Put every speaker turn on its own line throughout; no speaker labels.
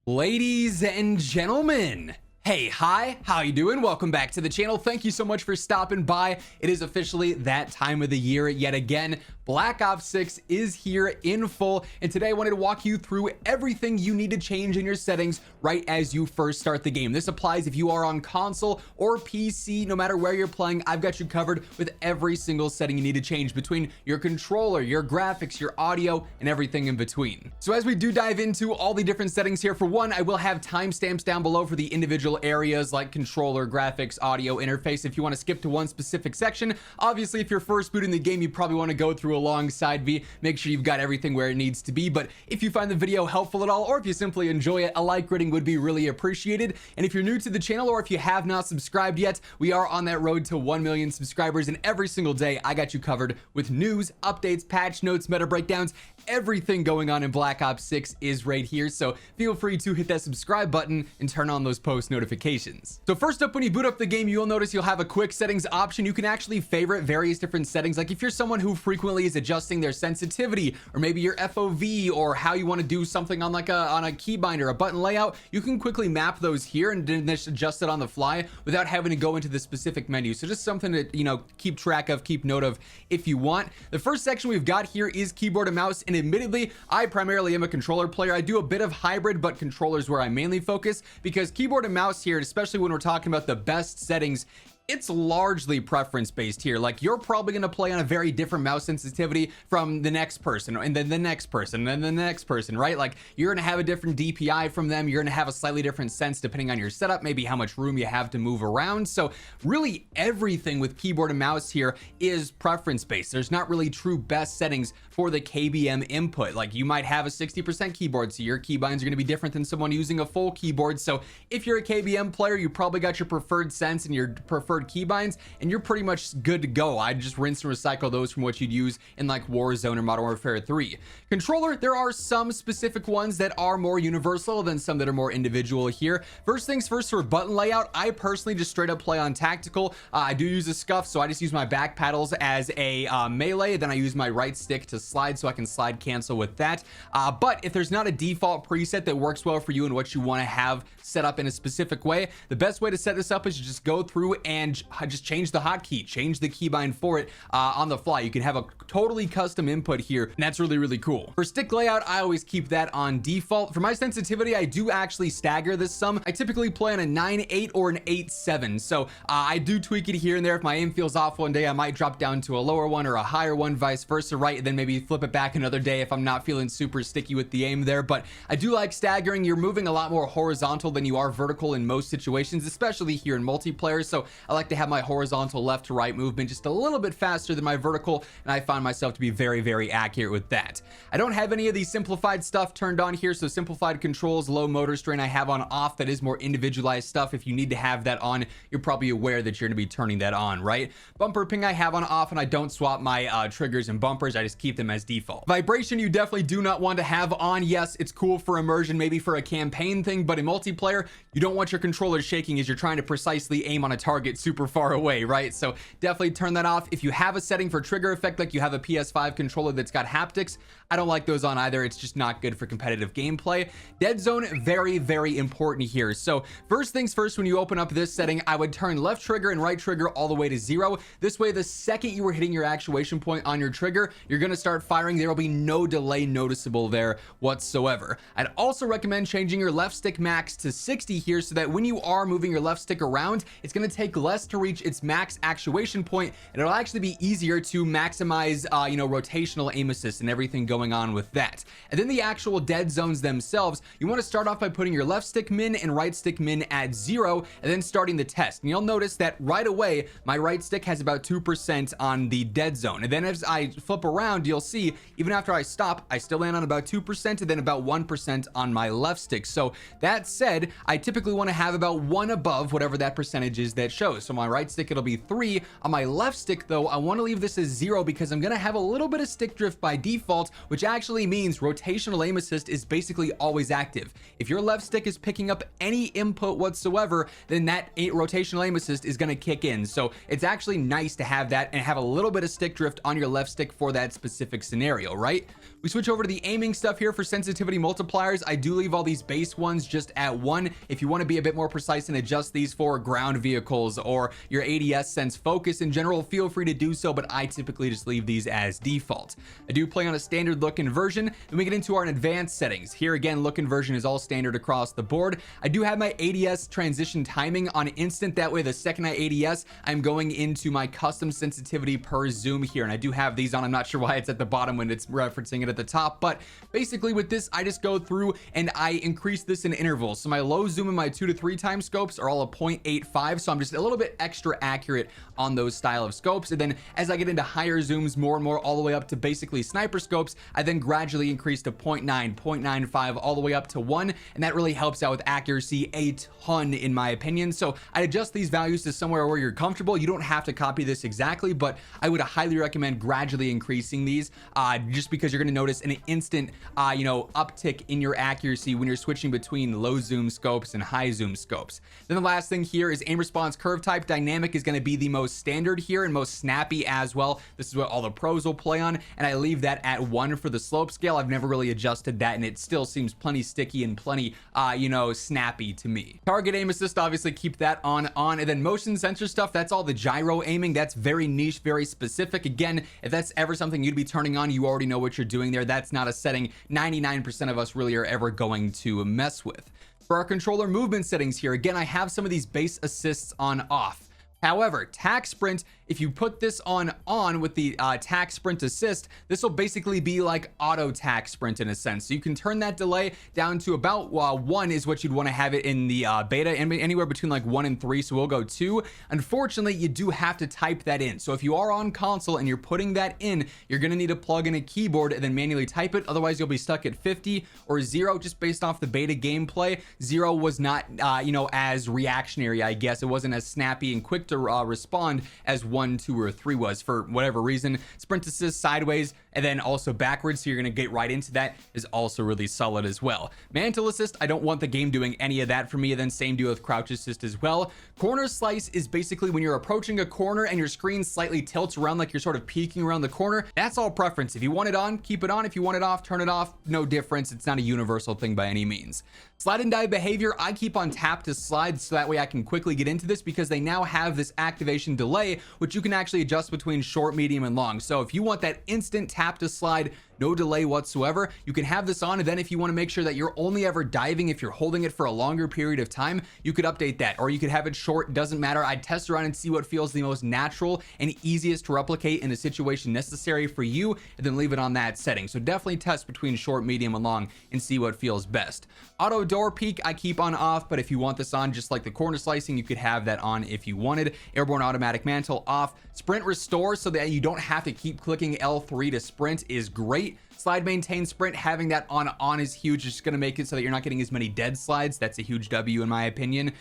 Ladies and gentlemen, hey, hi, how you doing? Welcome back to the channel. Thank you so much for stopping by. It is officially that time of the year yet again. Black Ops 6 is here in full, and today I wanted to walk you through everything you need to change in your settings right as you first start the game. This applies if you are on console or PC. No matter where you're playing, I've got you covered with every single setting you need to change between your controller, your graphics, your audio, and everything in between. So as we do dive into all the different settings here, for one, I will have timestamps down below for the individual areas like controller, graphics, audio, interface. If you want to skip to one specific section, obviously if you're first booting the game, you probably want to go through alongside me, make sure you've got everything where it needs to be. But if you find the video helpful at all, or if you simply enjoy it, a like rating would be really appreciated. And if you're new to the channel, or if you have not subscribed yet, we are on that road to 1 million subscribers, and every single day I got you covered with news, updates, patch notes, meta breakdowns. Everything going on in Black Ops 6 is right here, so feel free to hit that subscribe button and turn on those post notifications. So first up, when you boot up the game, you'll notice you'll have a quick settings option. You can actually favorite various different settings, like if you're someone who frequently is adjusting their sensitivity, or maybe your FOV, or how you want to do something on like a keybind or a button layout, you can quickly map those here and then just adjust it on the fly without having to go into the specific menu. So just something to keep track of, keep note of if you want. The first section we've got here is keyboard and mouse, and admittedly I primarily am a controller player. I do a bit of hybrid, but controllers where I mainly focus, because keyboard and mouse here, especially when we're talking about the best settings, it's largely preference based here. Like, you're probably going to play on a very different mouse sensitivity from the next person, and then the next person, and then the next person, right? Like, you're going to have a different DPI from them. You're going to have a slightly different sense depending on your setup, maybe how much room you have to move around. So really everything with keyboard and mouse here is preference based. There's not really true best settings for the KBM input. Like, you might have a 60% keyboard, so your keybinds are going to be different than someone using a full keyboard. So if you're a KBM player, you probably got your preferred sense and your preferred keybinds, and you're pretty much good to go. I'd just rinse and recycle those from what you'd use in like Warzone or Modern Warfare 3. Controller, there are some specific ones that are more universal than some that are more individual here. First things first, for button layout, I personally just straight up play on tactical. I do use a scuff, so I just use my back paddles as a melee, then I use my right stick to slide, so I can slide cancel with that. But if there's not a default preset that works well for you and what you want to have set up in a specific way, the best way to set this up is to just go through and just change the hotkey, change the keybind for it on the fly. You can have a totally custom input here, and that's really, really cool. For stick layout, I always keep that on default. For my sensitivity, I do actually stagger this some. I typically play on a 9.8 or an 8.7, so I do tweak it here and there. If my aim feels off one day, I might drop down to a lower one or a higher one, vice versa, right? And then maybe flip it back another day if I'm not feeling super sticky with the aim there. But I do like staggering. You're moving a lot more horizontal than you are vertical in most situations, especially here in multiplayer. So I like to have my horizontal left to right movement just a little bit faster than my vertical, and I find myself to be very, very accurate with that. I don't have any of the simplified stuff turned on here, so simplified controls, low motor strain I have on off. That is more individualized stuff. If you need to have that on, you're probably aware that you're going to be turning that on, right? Bumper ping I have on off, and I don't swap my triggers and bumpers. I just keep them as default. Vibration you definitely do not want to have on. Yes, it's cool for immersion, maybe for a campaign thing, but in multiplayer, you don't want your controller shaking as you're trying to precisely aim on a target super far away, right? So definitely turn that off. If you have a setting for trigger effect, like you have a PS5 controller that's got haptics, I don't like those on either. It's just not good for competitive gameplay. Dead zone, very, very important here. So first things first, when you open up this setting, I would turn left trigger and right trigger all the way to 0. This way, the second you were hitting your actuation point on your trigger, you're going to start firing. There will be no delay noticeable there whatsoever. I'd also recommend changing your left stick max to 60 here, so that when you are moving your left stick around, it's going to take less to reach its max actuation point, and it'll actually be easier to maximize rotational aim assist and everything going on with that. And then the actual dead zones themselves, you want to start off by putting your left stick min and right stick min at 0, and then starting the test. And you'll notice that right away my right stick has about 2% on the dead zone, and then as I flip around, you'll see even after I stop, I still land on about 2%, and then about 1% on my left stick. So that said, I typically want to have about 1 above whatever that percentage is that shows. So my right stick, it'll be 3. On my left stick though, I want to leave this as 0 because I'm going to have a little bit of stick drift by default, which actually means rotational aim assist is basically always active. If your left stick is picking up any input whatsoever, then that rotational aim assist is going to kick in. So it's actually nice to have that and have a little bit of stick drift on your left stick for that specific scenario, right? We switch over to the aiming stuff here for sensitivity multipliers. I do leave all these base ones just at 1. If you want to be a bit more precise and adjust these for ground vehicles or your ADS sense focus in general, feel free to do so, but I typically just leave these as default. I do play on a standard look inversion. Then we get into our advanced settings. Here again, look inversion is all standard across the board. I do have my ADS transition timing on instant. That way, the second I ADS, I'm going into my custom sensitivity per zoom here, and I do have these on. I'm not sure why it's at the bottom when it's referencing it at the top, but basically with this, I just go through and I increase this in intervals. So my low zoom and my 2 to 3 times scopes are all a 0.85, so I'm just a little bit extra accurate on those style of scopes. And then as I get into higher zooms, more and more, all the way up to basically sniper scopes, I then gradually increase to 0.9, 0.95, all the way up to 1, and that really helps out with accuracy a ton in my opinion. So I adjust these values to somewhere where you're comfortable. You don't have to copy this exactly, but I would highly recommend gradually increasing these just because you're going to notice an instant uptick in your accuracy when you're switching between low zoom scopes and high zoom scopes. Then the last thing here is aim response curve type. Dynamic is going to be the most standard here and most snappy as well. This is what all the pros will play on, and I leave that at 1 for the slope scale. I've never really adjusted that, and it still seems plenty sticky and plenty snappy to me. Target aim assist, obviously keep that on, and then motion sensor stuff, that's all the gyro aiming. That's very niche, very specific. Again, if that's ever something you'd be turning on, you already know what you're doing there. That's not a setting 99% of us really are ever going to mess with. For our controller movement settings here, again, I have some of these base assists on off. However, tack sprint, if you put this on with the tack sprint assist, this will basically be like auto tack sprint in a sense. So you can turn that delay down to about 1 is what you'd want to have it in the beta, and anywhere between like 1 and 3. So we'll go 2. Unfortunately, you do have to type that in. So if you are on console and you're putting that in, you're going to need to plug in a keyboard and then manually type it. Otherwise, you'll be stuck at 50 or 0 just based off the beta gameplay. 0 was not, as reactionary, I guess. It wasn't as snappy and quick to respond as 1, 2, or 3 was for whatever reason. Sprint assist sideways and then also backwards, so you're gonna get right into that, is also really solid as well. Mantle assist, I don't want the game doing any of that for me. And then same deal with crouch assist as well. Corner slice is basically when you're approaching a corner and your screen slightly tilts around like you're sort of peeking around the corner. That's all preference. If you want it on, keep it on. If you want it off, turn it off. No difference. It's not a universal thing by any means. Slide and dive behavior, I keep on tap to slide so that way I can quickly get into this, because they now have this activation delay, which you can actually adjust between short, medium, and long. So if you want that instant tap to slide, no delay whatsoever, you can have this on. And then if you want to make sure that you're only ever diving if you're holding it for a longer period of time, you could update that, or you could have it short. Doesn't matter. I'd test around and see what feels the most natural and easiest to replicate in the situation necessary for you, and then leave it on that setting. So definitely test between short, medium, and long and see what feels best. Auto door peek, I keep on off, but if you want this on, just like the corner slicing, you could have that on if you wanted. Airborne automatic mantle off. Sprint restore, so that you don't have to keep clicking L3 to sprint, is great. Slide maintain sprint, having that on is huge. It's going to make it so that you're not getting as many dead slides. That's a huge W in my opinion.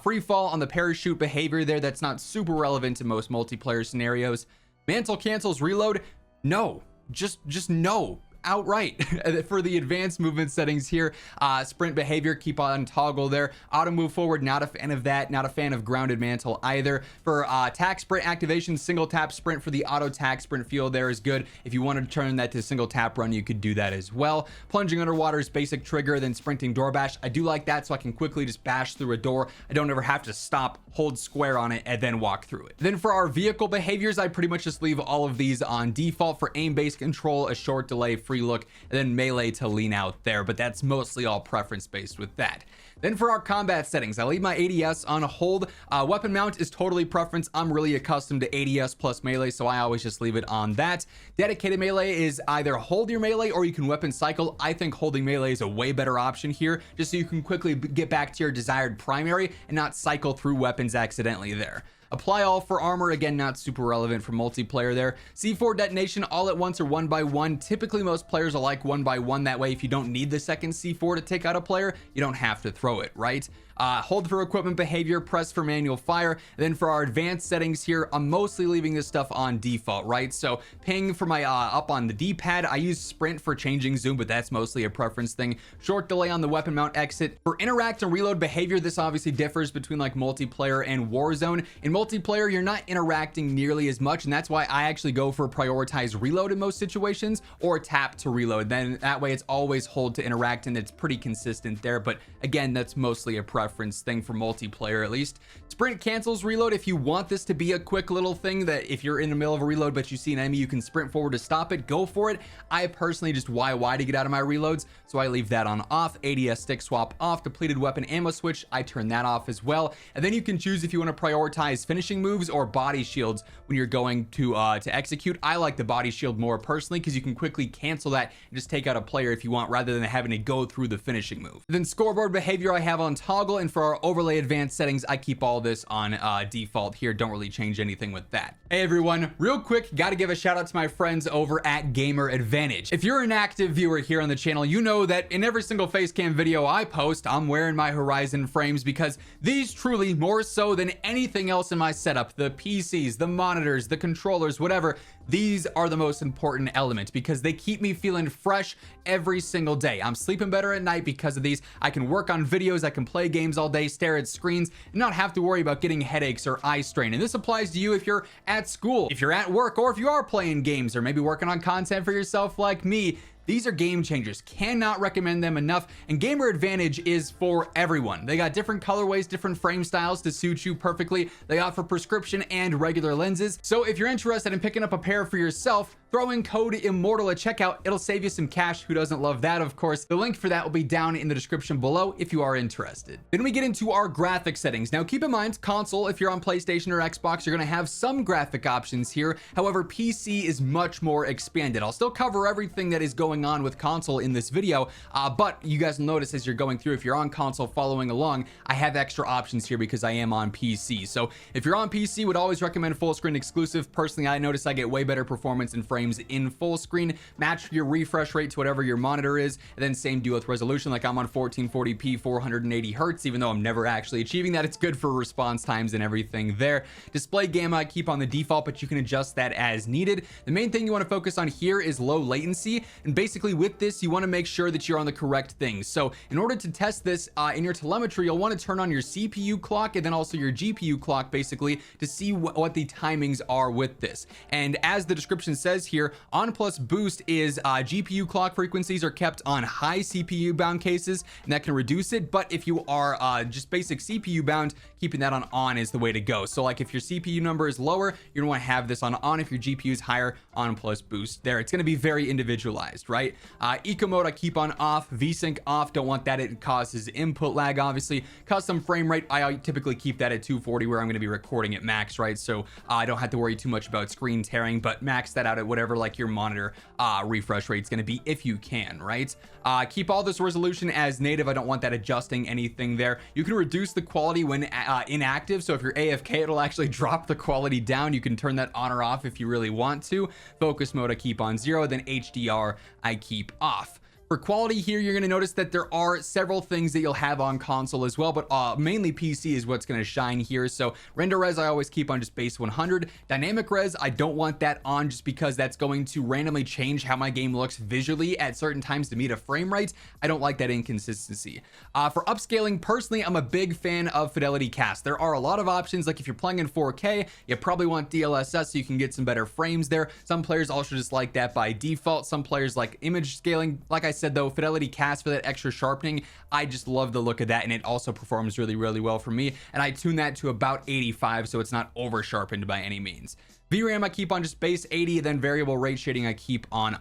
Free fall on the parachute behavior there, that's not super relevant to most multiplayer scenarios. Mantle cancels reload, no, just no. Outright. For the advanced movement settings here, sprint behavior, keep on toggle there. Auto move forward, not a fan of that. Not a fan of grounded mantle either. For tack sprint activation, single tap sprint for the auto tack sprint field there is good. If you wanted to turn that to single tap run, you could do that as well. Plunging underwater is basic trigger, then sprinting door bash. I do like that, so I can quickly just bash through a door. I don't ever have to stop, hold square on it, and then walk through it. Then for our vehicle behaviors, I pretty much just leave all of these on default. For aim-based control, a short delay, free look, and then melee to lean out there, but that's mostly all preference based with that. Then for our combat settings, I leave my ADS on hold. Weapon mount is totally preference. I'm really accustomed to ADS plus melee, so I always just leave it on that. Dedicated melee is either hold your melee or you can weapon cycle. I think holding melee is a way better option here, just so you can quickly get back to your desired primary and not cycle through weapons accidentally there. Apply all for armor, again, not super relevant for multiplayer there. C4 detonation all at once or 1 by 1. Typically most players will like 1 by 1. That way if you don't need the second C4 to take out a player, you don't have to throw it, right? Hold for equipment behavior, press for manual fire. And then for our advanced settings here, I'm mostly leaving this stuff on default, right? So ping for my up on the D-pad. I use sprint for changing zoom, but that's mostly a preference thing. Short delay on the weapon mount exit. For interact and reload behavior, this obviously differs between like multiplayer and Warzone. In multiplayer, you're not interacting nearly as much, and that's why I actually go for prioritize reload in most situations, or tap to reload. Then that way it's always hold to interact, and it's pretty consistent there. But again, that's mostly a preference thing for multiplayer, at least. Sprint cancels reload. If you want this to be a quick little thing that if you're in the middle of a reload but you see an enemy, you can sprint forward to stop it, go for it. I personally just YY to get out of my reloads, so I leave that on off. ADS stick swap off. Depleted weapon ammo switch, I turn that off as well. And then you can choose if you want to prioritize finishing moves or body shields when you're going to execute. I like the body shield more personally because you can quickly cancel that and just take out a player if you want, rather than having to go through the finishing move. Then scoreboard behavior I have on toggle, and for our overlay advanced settings, I keep all this on default here. Don't really change anything with that. Hey everyone, real quick, gotta give a shout out to my friends over at Gamer Advantage. If you're an active viewer here on the channel, you know that in every single facecam video I post, I'm wearing my Horizon frames, because these truly, more so than anything else in my setup, the PCs, the monitors, the controllers, whatever, these are the most important element because they keep me feeling fresh every single day. I'm sleeping better at night because of these. I can work on videos, I can play games all day, stare at screens, and not have to worry about getting headaches or eye strain. And this applies to you if you're at school, if you're at work, or if you are playing games or maybe working on content for yourself like me. These are game changers. Cannot recommend them enough. And Gamer Advantage is for everyone. They got different colorways, different frame styles to suit you perfectly. They offer prescription and regular lenses. So if you're interested in picking up a pair for yourself, throw in code IMMORTAL at checkout. It'll save you some cash. Who doesn't love that, of course? The link for that will be down in the description below if you are interested. Then we get into our graphic settings. Now keep in mind, console, if you're on PlayStation or Xbox, you're gonna have some graphic options here. However, PC is much more expanded. I'll still cover everything that is going on with console in this video, but you guys will notice as you're going through, if you're on console following along, I have extra options here because I am on PC. So if you're on PC, would always recommend full screen exclusive. Personally, I notice I get way better performance and frames in full screen. Match your refresh rate to whatever your monitor is, and then same deal with resolution. Like I'm on 1440p 480 hertz, even though I'm never actually achieving that. It's good for response times and everything there. Display gamma I keep on the default, but you can adjust that as needed. The main thing you want to focus on here is low latency, and basically with this you want to make sure that you're on the correct things. So in order to test this in your telemetry, you'll want to turn on your CPU clock and then also your GPU clock, basically to see what the timings are with this. And as the description says here, on plus boost is GPU clock frequencies are kept on high CPU bound cases, and that can reduce it. But if you are just basic CPU bound, keeping that on is the way to go. So like if your CPU number is lower, you're gonna want to have this on. If your GPU is higher, on plus boost there. It's going to be very individualized, right? Eco mode I keep on off. VSync off, don't want that. It causes input lag, obviously. Custom frame rate, I typically keep that at 240 where I'm going to be recording at max, right? So I don't have to worry too much about screen tearing, but max that out at whatever like your monitor refresh rate is going to be if you can, right? Keep all this resolution as native. I don't want that adjusting anything there. You can reduce the quality when inactive. So if you're AFK, it'll actually drop the quality down. You can turn that on or off if you really want to. Focus mode I keep on 0, then HDR I keep off. For quality here, you're going to notice that there are several things that you'll have on console as well, but mainly PC is what's going to shine here. So render res I always keep on just base 100. Dynamic res I don't want that on just because that's going to randomly change how my game looks visually at certain times to meet a frame rate. I don't like that inconsistency. For upscaling, personally, I'm a big fan of fidelity cast. There are a lot of options. Like if you're playing in 4K, you probably want DLSS so you can get some better frames there. Some players also just like that by default. Some players like image scaling. Like I said though, fidelity cast for that extra sharpening, I just love the look of that, and it also performs really well for me, and I tune that to about 85 so it's not over sharpened by any means. VRAM I keep on just base 80, then variable rate shading I keep on.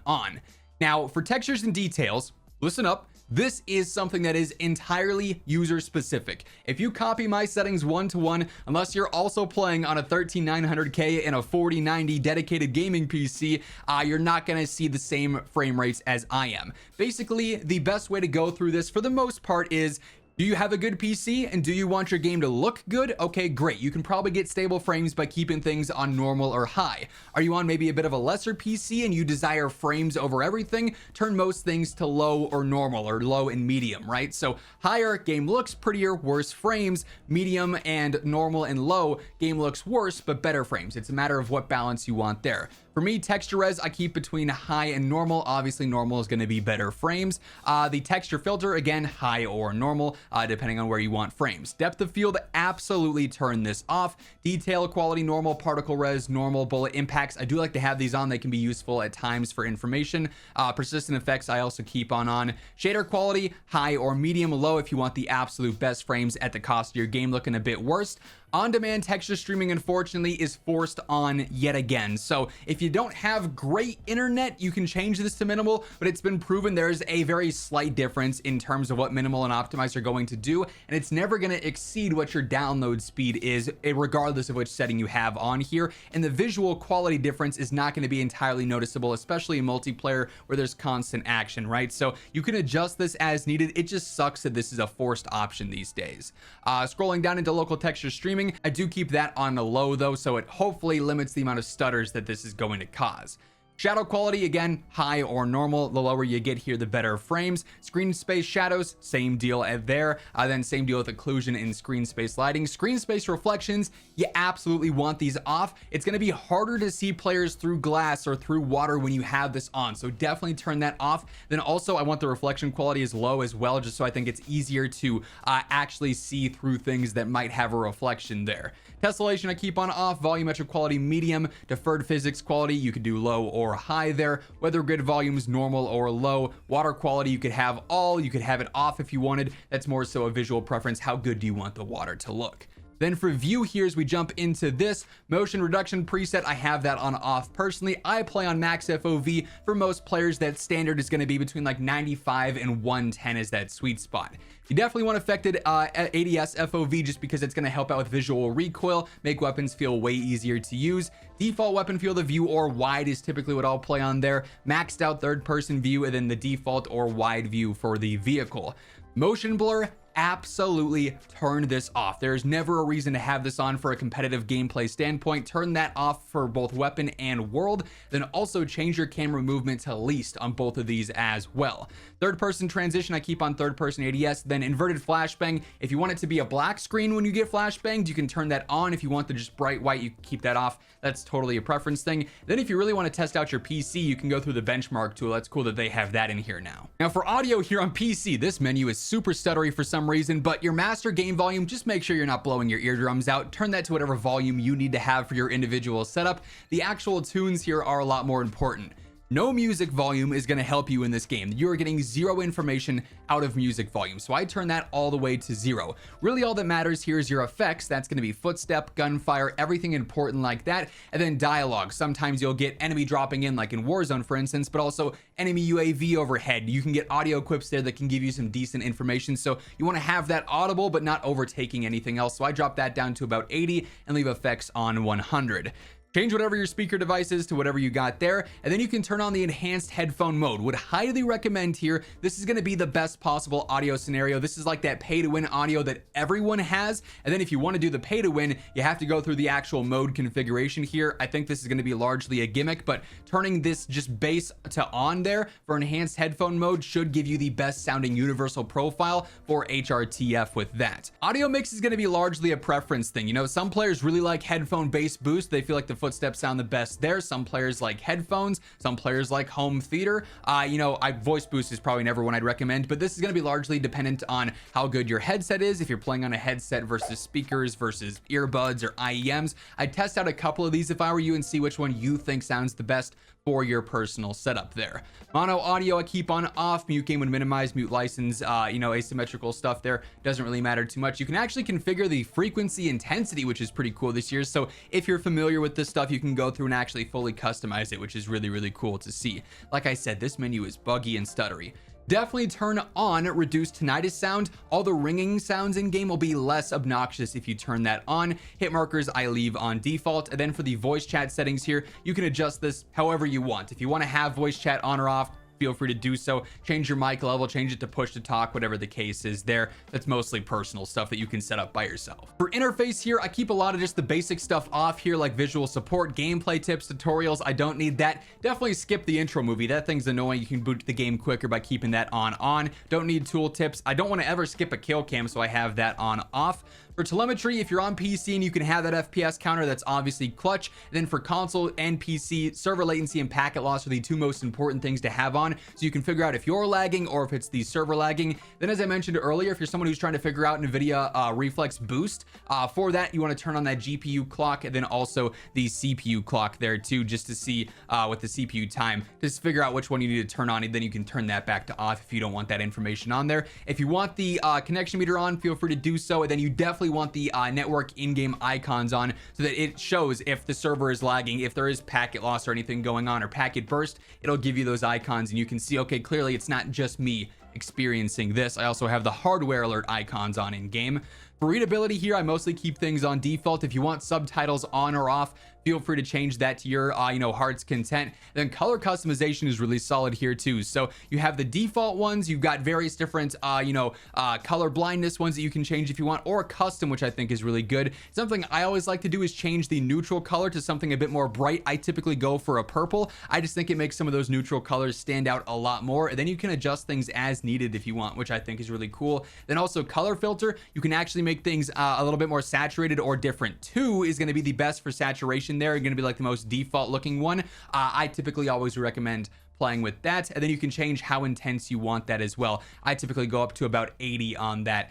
Now for textures and details, listen up. This is something that is entirely user specific. If you copy my settings one-to-one, unless you're also playing on a 13900K and a 4090 dedicated gaming PC, you're not going to see the same frame rates as I am. Basically, the best way to go through this for the most part is, do you have a good PC and do you want your game to look good? Okay, great. You can probably get stable frames by keeping things on normal or high. Are you on maybe a bit of a lesser PC and you desire frames over everything? Turn most things to low or normal, or low and medium, right? So higher, game looks prettier, worse frames. Medium and normal and low, game looks worse, but better frames. It's a matter of what balance you want there. For me, texture res, I keep between high and normal. Obviously, normal is going to be better frames. The texture filter, again, high or normal, depending on where you want frames. Depth of field, absolutely turn this off. Detail quality, normal. Particle res, normal. Bullet impacts, I do like to have these on. They can be useful at times for information. Persistent effects, I also keep on. Shader quality, high or medium. Low if you want the absolute best frames at the cost of your game looking a bit worse. On-demand texture streaming, unfortunately, is forced on yet again. So if you don't have great internet, you can change this to minimal, but it's been proven there's a very slight difference in terms of what minimal and optimize are going to do, and it's never going to exceed what your download speed is, regardless of which setting you have on here. And the visual quality difference is not going to be entirely noticeable, especially in multiplayer where there's constant action, right? So you can adjust this as needed. It just sucks that this is a forced option these days. Scrolling down into local texture streaming, I do keep that on a low though, so it hopefully limits the amount of stutters that this is going to cause. Shadow quality, again, high or normal. The lower you get here, the better frames. Screen space shadows, same deal there. Then same deal with occlusion and screen space lighting. Screen space reflections, you absolutely want these off. It's going to be harder to see players through glass or through water when you have this on, so definitely turn that off. Then also, I want the reflection quality as low as well, just so I think it's easier to actually see through things that might have a reflection there. Tessellation, I keep on off. Volumetric quality, medium. Deferred physics quality, you could do low or high there. Weather grid volumes, normal or low. Water quality, you could have all. You could have it off if you wanted. That's more so a visual preference. How good do you want the water to look? Then for view here, as we jump into this motion reduction preset, I have that on off personally. I play on max FOV. For most players, that standard is going to be between like 95 and 110 is that sweet spot. You definitely want affected ADS FOV just because it's going to help out with visual recoil, make weapons feel way easier to use. Default weapon field of view or wide is typically what I'll play on there. Maxed out third person view, and then the default or wide view for the vehicle. Motion blur, absolutely turn this off. There's never a reason to have this on for a competitive gameplay standpoint. Turn that off for both weapon and world. Then also change your camera movement to least on both of these as well. Third person transition, I keep on third person ADS. Then inverted flashbang, if you want it to be a black screen when you get flashbanged, you can turn that on. If you want the just bright white, you can keep that off. That's totally a preference thing. Then if you really want to test out your PC, you can go through the benchmark tool. That's cool that they have that in here now. Now for audio here on PC, this menu is super stuttery for some reason, but your master gain volume, just make sure you're not blowing your eardrums out. Turn that to whatever volume you need to have for your individual setup. The actual tunes here are a lot more important. No music volume is going to help you in this game. You are getting zero information out of music volume, so I turn that all the way to 0. Really all that matters here is your effects. That's going to be footstep, gunfire, everything important like that, and then dialogue. Sometimes you'll get enemy dropping in, like in Warzone for instance, but also enemy UAV overhead. You can get audio clips there that can give you some decent information, so you want to have that audible but not overtaking anything else. So I drop that down to about 80 and leave effects on 100. Change whatever your speaker device is to whatever you got there, and then you can turn on the enhanced headphone mode. Would highly recommend here. This is going to be the best possible audio scenario. This is like that pay to win audio that everyone has, and then if you want to do the pay to win, you have to go through the actual mode configuration here. I think this is going to be largely a gimmick, but turning this just bass to on there for enhanced headphone mode should give you the best sounding universal profile for HRTF with that. Audio mix is going to be largely a preference thing. You know, some players really like headphone bass boost. They feel like the footsteps sound the best there. Some players like headphones, some players like home theater. Voice boost is probably never one I'd recommend, but this is going to be largely dependent on how good your headset is. If you're playing on a headset versus speakers versus earbuds or IEMs, I'd test out a couple of these if I were you and see which one you think sounds the best for your personal setup there. Mono audio, I keep on off. Mute gain when minimized, mute license, asymmetrical stuff there doesn't really matter too much. You can actually configure the frequency intensity, which is pretty cool this year. So if you're familiar with this stuff, you can go through and actually fully customize it, which is really, really cool to see. Like I said, this menu is buggy and stuttery. Definitely turn on reduced tinnitus sound. All the ringing sounds in game will be less obnoxious if you turn that on. Hit markers I leave on default. And then for the voice chat settings here, you can adjust this however you want. If you want to have voice chat on or off, feel free to do so. Change your mic level, change it to push to talk, whatever the case is there. That's mostly personal stuff that you can set up by yourself. For interface here, I keep a lot of just the basic stuff off here, like visual support, gameplay tips, tutorials. I don't need that. Definitely skip the intro movie. That thing's annoying. You can boot the game quicker by keeping that on. Don't need tool tips. I don't want to ever skip a kill cam, so I have that on off. For telemetry, if you're on PC and you can have that FPS counter, that's obviously clutch. And then for console and PC, server latency and packet loss are the two most important things to have on, so you can figure out if you're lagging or if it's the server lagging. Then, as I mentioned earlier, if you're someone who's trying to figure out NVIDIA reflex boost, for that you want to turn on that GPU clock and then also the CPU clock there too, just to see with the CPU time, just figure out which one you need to turn on, and then you can turn that back to off if you don't want that information on there. If you want the connection meter on, feel free to do so, and then you definitely want the network in-game icons on so that it shows if the server is lagging, if there is packet loss or anything going on, or packet burst. It'll give you those icons and you can see, okay, clearly it's not just me experiencing this. I also have the hardware alert icons on in game. For readability here, I mostly keep things on default. If you want subtitles on or off, feel free to change that to your heart's content. Then color customization is really solid here too. So you have the default ones, you've got various different color blindness ones that you can change if you want, or custom, which I think is really good. Something I always like to do is change the neutral color to something a bit more bright. I typically go for a purple. I just think it makes some of those neutral colors stand out a lot more, and then you can adjust things as needed if you want, which I think is really cool. Then also color filter, you can actually make things a little bit more saturated or different. 2 is going to be the best for saturation there, going to be like the most default looking one. I typically always recommend playing with that, and then you can change how intense you want that as well. I typically go up to about 80 on that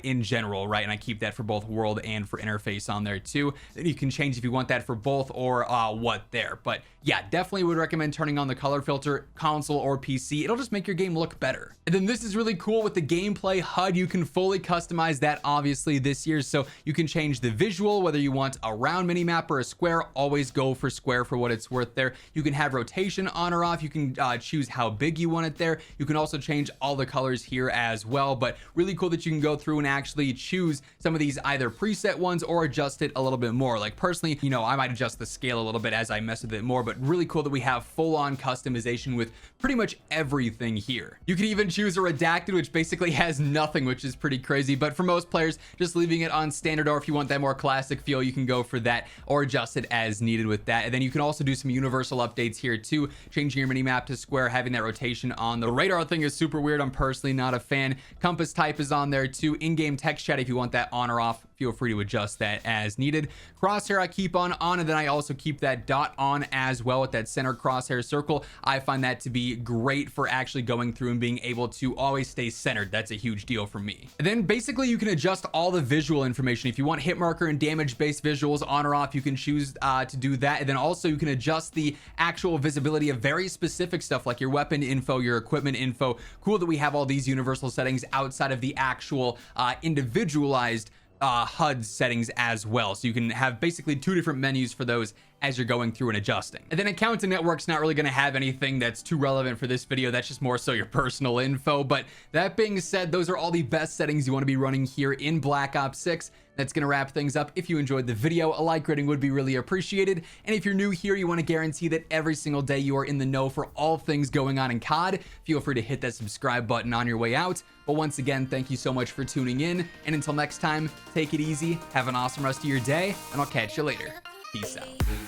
in general, right? And I keep that for both world and for interface on there too. Then you can change if you want that for both or what there. But yeah, definitely would recommend turning on the color filter, console or PC. It'll just make your game look better. And then this is really cool with the gameplay HUD. You can fully customize that obviously this year, so you can change the visual, whether you want a round minimap or a square. Always go for square for what it's worth there. You can have rotation on or off. You can choose how big you want it there. You can also change all the colors here as well, but really cool that you can go through and actually choose some of these either preset ones or adjust it a little bit more. Like personally, I might adjust the scale a little bit as I mess with it more, but really cool that we have full-on customization with pretty much everything here. You can even choose a redacted, which basically has nothing, which is pretty crazy, but for most players, just leaving it on standard, or if you want that more classic feel, you can go for that or adjust it as needed with that. And then you can also do some universal updates here too, changing your minimap to square, having that rotation on. The radar thing is super weird. I'm personally not a fan. Compass type is on there too. In-game text chat, if you want that on or off, feel free to adjust that as needed. Crosshair I keep on, and then I also keep that dot on as well with that center crosshair circle. I find that to be great for actually going through and being able to always stay centered. That's a huge deal for me. And then basically you can adjust all the visual information. If you want hit marker and damage based visuals on or off, you can choose to do that. And then also you can adjust the actual visibility of very specific stuff like your weapon info, your equipment info. Cool that we have all these universal settings outside of the actual individualized HUD settings as well, so you can have basically 2 different menus for those as you're going through and adjusting. And then account and network's not really going to have anything that's too relevant for this video. That's just more so your personal info. But that being said, those are all the best settings you want to be running here in Black Ops 6. That's going to wrap things up. If you enjoyed the video, a like rating would be really appreciated. And if you're new here, you want to guarantee that every single day you are in the know for all things going on in COD, feel free to hit that subscribe button on your way out. But once again, thank you so much for tuning in. And until next time, take it easy, have an awesome rest of your day, and I'll catch you later. Peace out.